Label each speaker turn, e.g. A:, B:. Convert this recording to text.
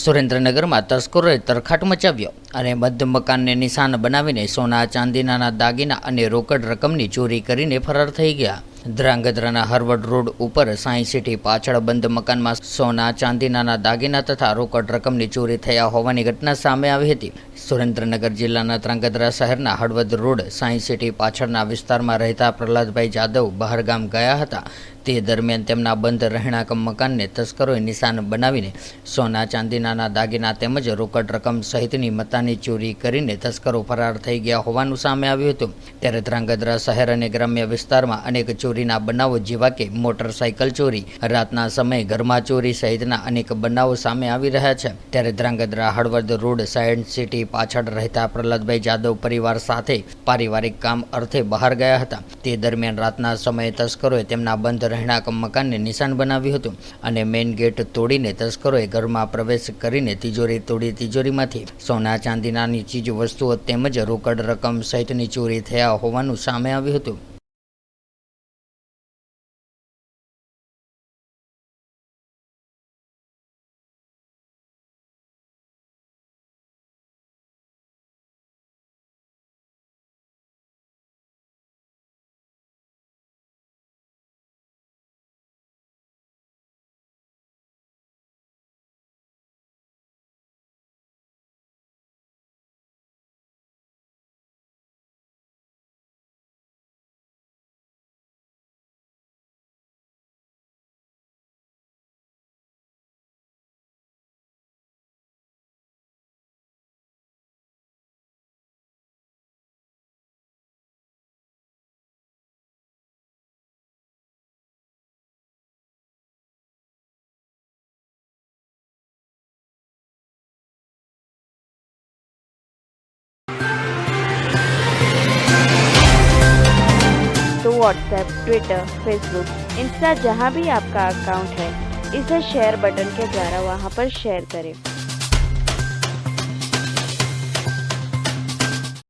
A: સુરેન્દ્રનગરમાં તસ્કરોએ તરખાટ મચાવ્યો અને મધ્ય મકાનને નિશાન બનાવીને સોના ચાંદીના દાગીના અને રોકડ રકમની ચોરી કરીને ફરાર થઈ ગયા। ધ્રાંગધ્રાના હરવદ રોડ ઉપર સાયન્સ સિટી પાછળ બંધ મકાનમાં સોના ચાંદીના દાગીના તથા રોકડ રકમની ચોરી થયા હોવાની ઘટના સામે આવી હતી। સુરેન્દ્રનગર જિલ્લાના ધ્રાંગધ્રા શહેરના હળવદ રોડ સાયન્સ સિટી પાછળના વિસ્તારમાં રહેતા પ્રહલાદભાઈ જાદવ બહારગામ ગયા હતા। તે દરમિયાન તેમના બંધ રહેણાંક મકાનને તસ્કરોએ નિશાન બનાવીને સોના ચાંદીના દાગીના તેમજ રોકડ રકમ સહિતની મત્તાની ચોરી કરીને તસ્કરો ફરાર થઈ ગયા હોવાનું સામે આવ્યું હતું। ત્યારે ધ્રાંગધ્રા શહેર અને ગ્રામ્ય વિસ્તારમાં અનેક ચોરીના બનાવો જેવા કે મોટરસાઇકલ ચોરી, રાતના સમયે ઘરમાં ચોરી સહિતના અનેક બનાવો સામે આવી રહ્યા છે। ત્યારે Dhrangadhra Halvad road science city પાછળ રહેતા પ્રહલાદભાઈ જાદવ પરિવાર સાથે પારિવારિક કામ અર્થે બહાર ગયા હતા। તે દરમિયાન રાતના સમયે તસ્કરોએ તેમના બંધ રહેણાંક મકાનને નિશાન બનાવ્યું હતું અને મેઇન ગેટ તોડીને તસ્કરોએ ઘરમાં પ્રવેશ કરીને તિજોરી તોડી તિજોરીમાંથી સોના ચાંદીનાની ચીજ વસ્તુઓ તેમજ રોકડ રકમ સહિતની ચોરી થયા હોવાનું સામે આવ્યું હતું।
B: तो व्हाट्सएप, ट्विटर, फेसबुक, इंस्टा जहाँ भी आपका अकाउंट है, इसे शेयर बटन के द्वारा वहाँ पर शेयर करें।